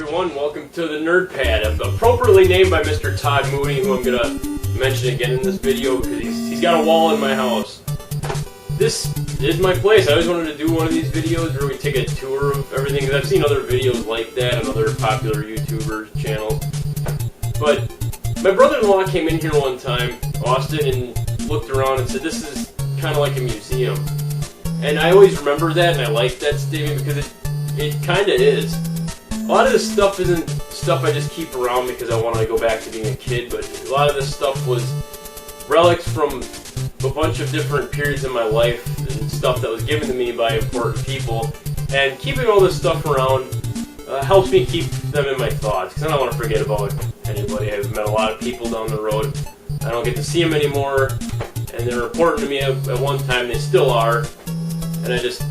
everyone, welcome to the Nerdpad, appropriately named by Mr. Todd Mooney, who I'm going to mention again in this video because he's got a wall in my house. This is my place. I always wanted to do one of these videos where we take a tour of everything, because I've seen other videos like that on other popular YouTuber channels. But my brother-in-law came in here one time, Austin, and looked around and said, this is kind of like a museum. And I always remember that, and I like that statement because it kind of is. A lot of this stuff isn't stuff I just keep around because I want to go back to being a kid, but a lot of this stuff was relics from a bunch of different periods in my life and stuff that was given to me by important people. And keeping all this stuff around helps me keep them in my thoughts, because I don't want to forget about anybody. I've met a lot of people down the road. I don't get to see them anymore, and they're important to me at one time. They still are, and I just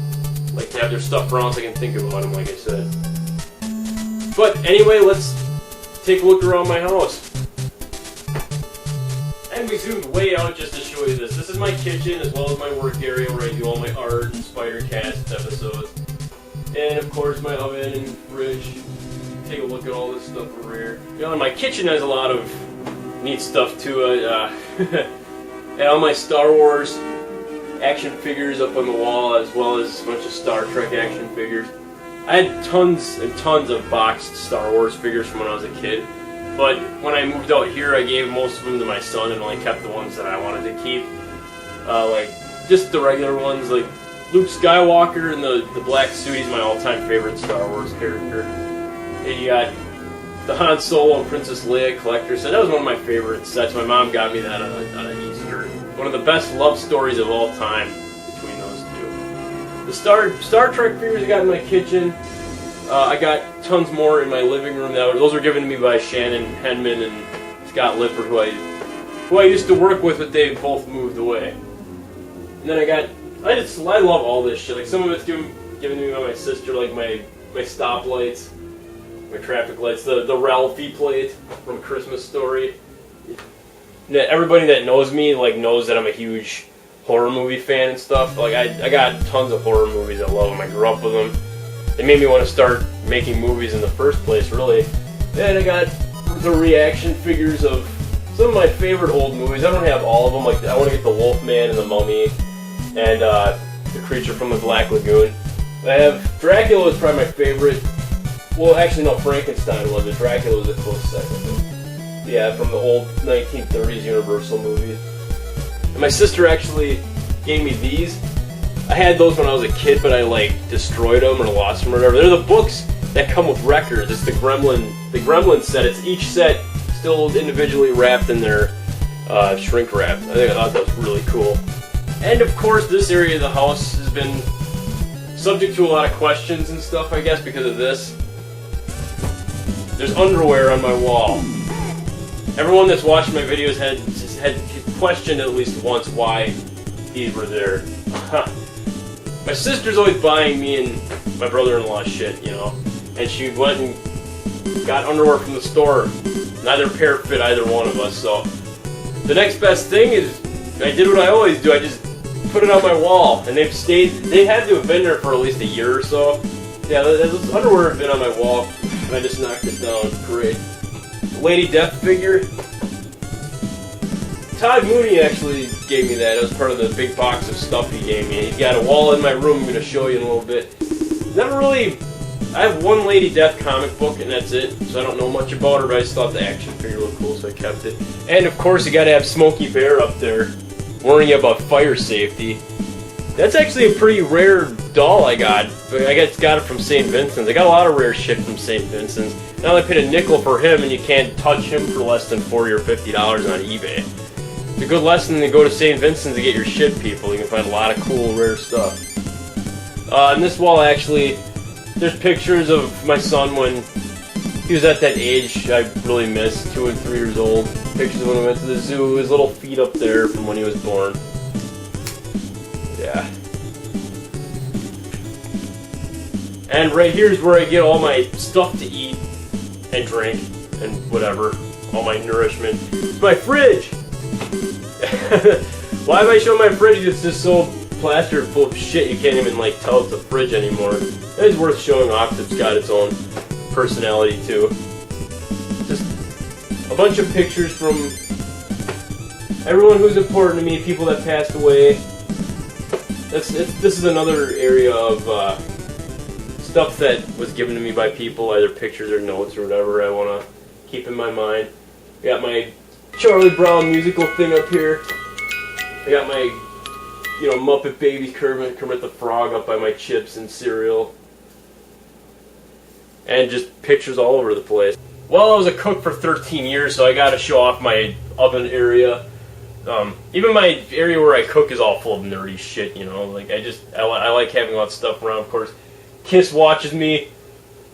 like to have their stuff around so I can think about them, like I said. But anyway, let's take a look around my house. And we zoomed way out just to show you this. This is my kitchen as well as my work area where I do all my art and Spydercast episodes. And of course my oven and fridge. Take a look at all this stuff over here. You know, and my kitchen has a lot of neat stuff too. And all my Star Wars action figures up on the wall, as well as a bunch of Star Trek action figures. I had tons and tons of boxed Star Wars figures from when I was a kid, but when I moved out here, I gave most of them to my son and only kept the ones that I wanted to keep. Like, just the regular ones, like Luke Skywalker in the black suit. He's my all-time favorite Star Wars character. And you got the Han Solo and Princess Leia collector set. That was one of my favorite sets. My mom got me that on Easter. One of the best love stories of all time between those two. The Star Trek figures I got in my kitchen. I got tons more in my living room. Those were given to me by Shannon Henman and Scott Lippert, who I used to work with, but they both moved away. And then I love all this shit. Like, some of it's given to me by my sister, like my stoplights, my traffic lights, the Ralphie plate from Christmas Story. Everybody that knows me knows that I'm a huge horror movie fan and stuff. Like, I got tons of horror movies. I love them. I grew up with them. They made me want to start making movies in the first place, really. And I got the reaction figures of some of my favorite old movies. I don't have all of them. Like, I want to get the Wolfman and the Mummy and the Creature from the Black Lagoon. I have Dracula was probably my favorite. Well, actually, no, Frankenstein was it. Dracula was a close second. Yeah, from the old 1930s Universal movies. And my sister actually gave me these. I had those when I was a kid, but I destroyed them or lost them or whatever. They're the books that come with records. It's the Gremlin set. It's each set still individually wrapped in their shrink wrap. I thought that was really cool. And of course, this area of the house has been subject to a lot of questions and stuff, I guess, because of this. There's underwear on my wall. Everyone that's watched my videos had questioned at least once why these were there. My sister's always buying me and my brother-in-law shit, you know, and she went and got underwear from the store. Neither pair fit either one of us, so the next best thing is I did what I always do. I just put it on my wall, and they had to have been there for at least a year or so. Yeah, those underwear have been on my wall, and I just knocked it down. Great. Lady Death figure. Todd Mooney actually gave me that. It was part of the big box of stuff he gave me. He's got a wall in my room I'm going to show you in a little bit. I have one Lady Death comic book, and that's it. So I don't know much about her, but I just thought the action figure looked cool, so I kept it. And of course, you got to have Smokey Bear up there, warning you about fire safety. That's actually a pretty rare doll I got. I got it from St. Vincent's. I got a lot of rare shit from St. Vincent's. Now I paid a nickel for him, and you can't touch him for less than $40 or $50 on eBay. It's a good lesson to go to St. Vincent's to get your shit, people. You can find a lot of cool, rare stuff. On this wall, actually, there's pictures of my son when he was at that age I really missed, 2 and 3 years old. Pictures of when we went to the zoo, his little feet up there from when he was born. Yeah. And right here is where I get all my stuff to eat and drink and whatever, all my nourishment. It's my fridge! Why have I shown my fridge? It's just so plastered full of shit you can't even tell it's a fridge anymore. It's worth showing off. It's got its own personality too. Just a bunch of pictures from everyone who's important to me, people that passed away. This is another area of stuff that was given to me by people, either pictures or notes or whatever I want to keep in my mind. I got my Charlie Brown musical thing up here. I got my, Muppet Baby Kermit the Frog up by my chips and cereal. And just pictures all over the place. Well, I was a cook for 13 years, so I got to show off my oven area. Even my area where I cook is all full of nerdy shit, Like, I like having all that stuff around, of course. Kiss watches me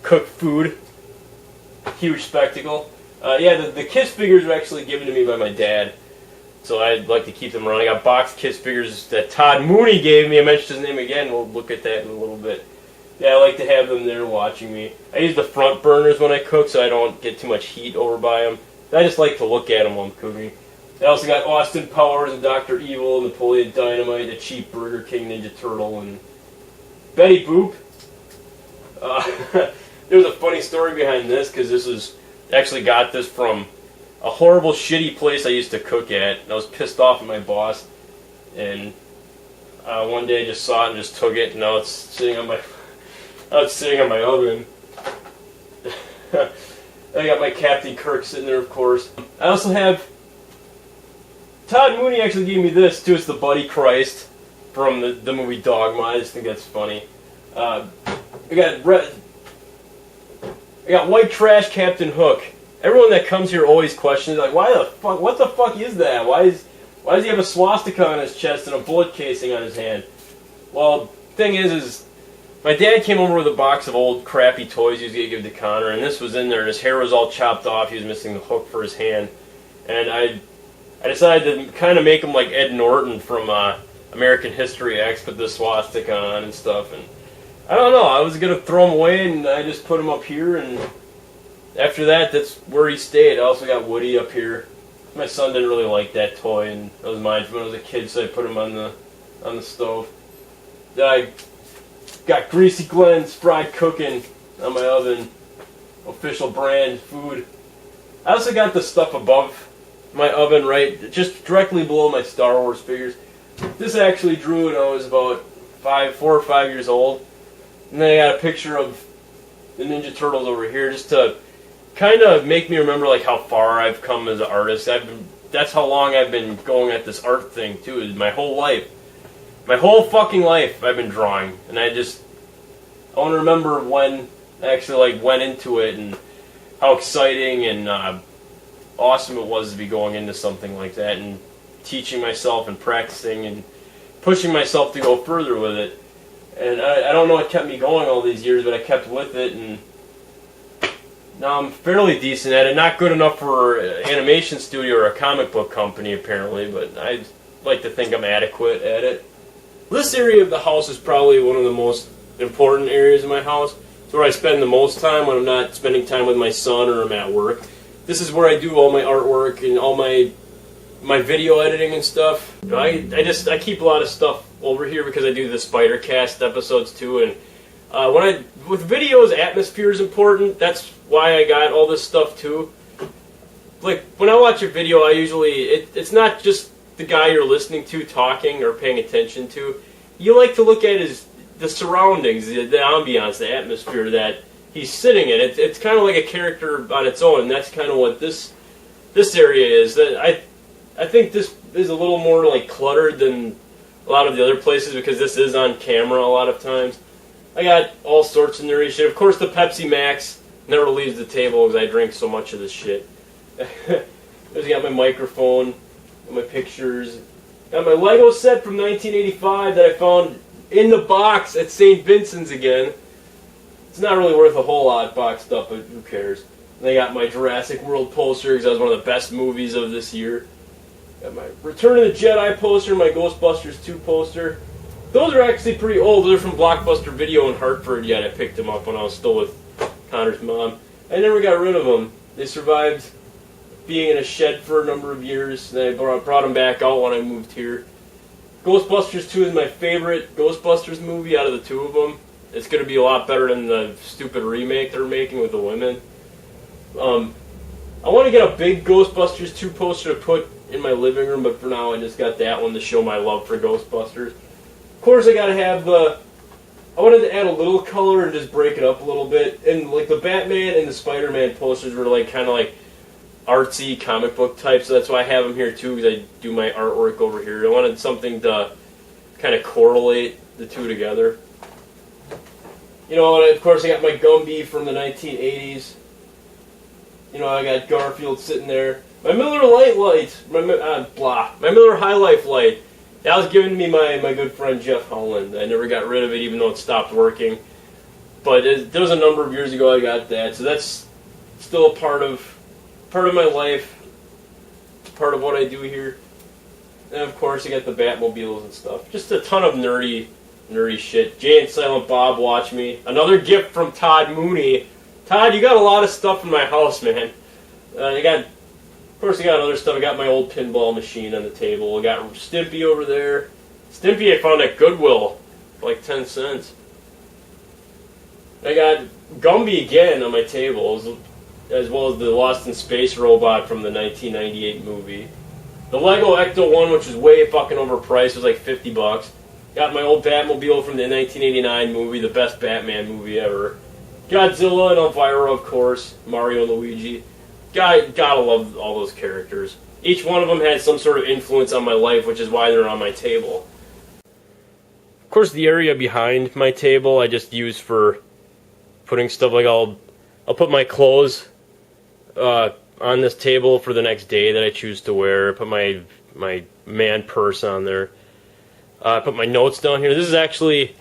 cook food. Huge spectacle. The Kiss figures were actually given to me by my dad, so I'd like to keep them around. I got boxed Kiss figures that Todd Mooney gave me. I mentioned his name again. We'll look at that in a little bit. Yeah, I like to have them there watching me. I use the front burners when I cook so I don't get too much heat over by them. I just like to look at them while I'm cooking. I also got Austin Powers and Dr. Evil, Napoleon Dynamite, a cheap Burger King Ninja Turtle, and Betty Boop. There's a funny story behind this, because actually got this from a horrible, shitty place I used to cook at. I was pissed off at my boss, and one day I just saw it and just took it, and now it's sitting on my oven. I got my Captain Kirk sitting there, of course. I also have Todd Mooney actually gave me this too. It's the Buddy Christ from the movie Dogma. I just think that's funny. I got white trash Captain Hook. Everyone that comes here always questions, like, what the fuck is that? Why does he have a swastika on his chest and a bullet casing on his hand? Well, thing is my dad came over with a box of old crappy toys he was going to give to Connor, and this was in there, and his hair was all chopped off. He was missing the hook for his hand. And I decided to kind of make him like Ed Norton from American History X, put the swastika on and stuff. And I don't know, I was going to throw him away, and I just put him up here, and after that, that's where he stayed. I also got Woody up here. My son didn't really like that toy, and that was mine from when I was a kid, so I put him on the stove. I got Greasy Glen's fried cooking on my oven. Official brand food. I also got the stuff above my oven, right, just directly below my Star Wars figures. This I actually drew when I was about 4 or 5 years old. And then I got a picture of the Ninja Turtles over here, just to kind of make me remember like how far I've come as an artist. That's how long I've been going at this art thing too. My whole life, my whole fucking life, I've been drawing, and I want to remember when I actually like went into it and how exciting and awesome it was to be going into something like that and teaching myself and practicing and pushing myself to go further with it. And I don't know what kept me going all these years, but I kept with it, and now I'm fairly decent at it. Not good enough for an animation studio or a comic book company, apparently, but I like to think I'm adequate at it. This area of the house is probably one of the most important areas of my house. It's where I spend the most time when I'm not spending time with my son or I'm at work. This is where I do all my artwork and all my video editing and stuff. I keep a lot of stuff over here because I do the Spyder Cast episodes too, and with videos, atmosphere is important. That's why I got all this stuff too. Like when I watch a video, I usually it's not just the guy you're listening to talking or paying attention to. You like to look at the surroundings, the ambiance, the atmosphere that he's sitting in. It's kind of like a character on its own, and that's kind of what this area is. That I think this is a little more like cluttered than a lot of the other places because this is on camera a lot of times. I got all sorts of nerdy shit. Of course, the Pepsi Max never leaves the table because I drink so much of this shit. I got my microphone, my pictures. Got my Lego set from 1985 that I found in the box at St. Vincent's again. It's not really worth a whole lot boxed up, but who cares? And I got my Jurassic World poster because that was one of the best movies of this year. Got my Return of the Jedi poster, my Ghostbusters 2 poster. Those are actually pretty old. Those are from Blockbuster Video in Hartford yet. I picked them up when I was still with Connor's mom. I never got rid of them. They survived being in a shed for a number of years. And I brought them back out when I moved here. Ghostbusters 2 is my favorite Ghostbusters movie out of the two of them. It's going to be a lot better than the stupid remake they're making with the women. I want to get a big Ghostbusters 2 poster to put in my living room, but for now I just got that one to show my love for Ghostbusters. Of course, I got to have the... I wanted to add a little color and just break it up a little bit. And like the Batman and the Spider-Man posters were like kind of like artsy comic book type, so that's why I have them here too, because I do my artwork over here. I wanted something to kind of correlate the two together. You know, and of course I got my Gumby from the 1980s. You know, I got Garfield sitting there. My Miller Lite light, my Miller High Life light. That was given to me my good friend Jeff Holland. I never got rid of it, even though it stopped working. But there was a number of years ago I got that, so that's still a part of my life, part of what I do here. And of course, I got the Batmobiles and stuff. Just a ton of nerdy shit. Jay and Silent Bob watch me. Another gift from Todd Mooney. Todd, you got a lot of stuff in my house, man. Of course, I got other stuff. I got my old pinball machine on the table. I got Stimpy over there. Stimpy I found at Goodwill for like 10 cents. I got Gumby again on my table, as well as the Lost in Space robot from the 1998 movie. The Lego Ecto one, which was way fucking overpriced, was like $50. Got my old Batmobile from the 1989 movie, the best Batman movie ever. Godzilla and Elvira, of course. Mario and Luigi. Gotta love all those characters. Each one of them had some sort of influence on my life, which is why they're on my table. Of course, the area behind my table I just use for putting stuff like I'll put my clothes on this table for the next day that I choose to wear. I put my man purse on there. I put my notes down here. This is actually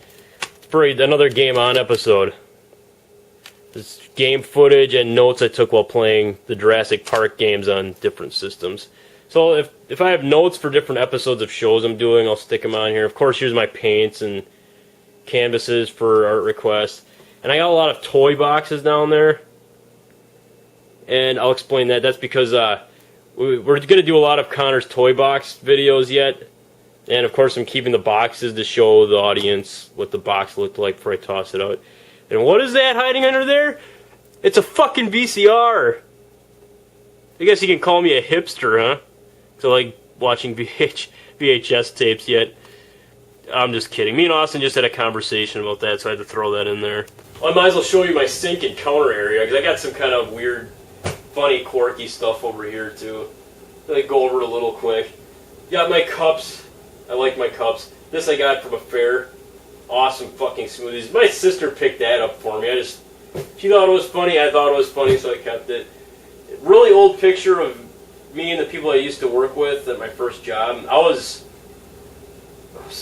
for another Game On episode. This game footage and notes I took while playing the Jurassic Park games on different systems. So if I have notes for different episodes of shows I'm doing, I'll stick them on here. Of course, here's my paints and canvases for art requests. And I got a lot of toy boxes down there. And I'll explain that. That's because we're going to do a lot of Connor's toy box videos yet. And of course, I'm keeping the boxes to show the audience what the box looked like before I toss it out. And what is that hiding under there? It's a fucking VCR. I guess you can call me a hipster, huh? So like watching VHS tapes yet. I'm just kidding. Me and Austin just had a conversation about that, so I had to throw that in there. Well, I might as well show you my sink and counter area, because I got some kind of weird, funny, quirky stuff over here, too. I'll go over it a little quick. Got my cups. I like my cups. This I got from a fair. Awesome fucking smoothies. My sister picked that up for me. She thought it was funny, I thought it was funny, so I kept it. Really old picture of me and the people I used to work with at my first job. I was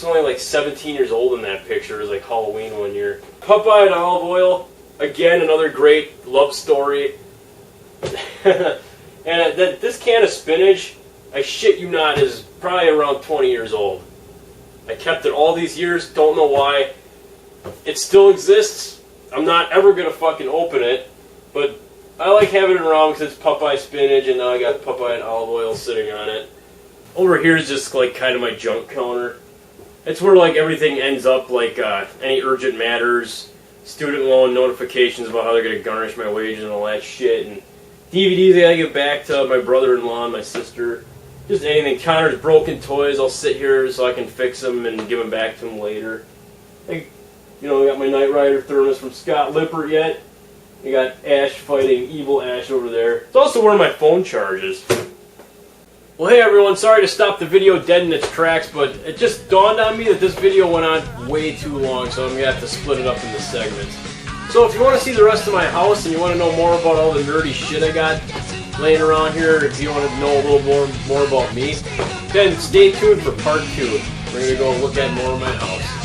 only like 17 years old in that picture. It was like Halloween one year. Popeye and olive oil. Again, another great love story. And this can of spinach, I shit you not, is probably around 20 years old. I kept it all these years, don't know why. It still exists. I'm not ever going to fucking open it, but I like having it around because it's Popeye spinach, and now I got Popeye and olive oil sitting on it. Over here is just like kind of my junk counter. It's where like everything ends up, like any urgent matters, student loan notifications about how they're going to garnish my wages and all that shit, and DVDs I gotta give back to my brother-in-law and my sister. Just anything. Connor's broken toys, I'll sit here so I can fix them and give them back to him later. I got my Knight Rider thermos from Scott Lippert yet. I got Ash fighting Evil Ash over there. It's also where my phone charges. Well, hey everyone, sorry to stop the video dead in its tracks, but it just dawned on me that this video went on way too long, so I'm going to have to split it up into segments. So if you want to see the rest of my house and you want to know more about all the nerdy shit I got laying around here, if you want to know a little more about me, then stay tuned for part 2. We're going to go look at more of my house.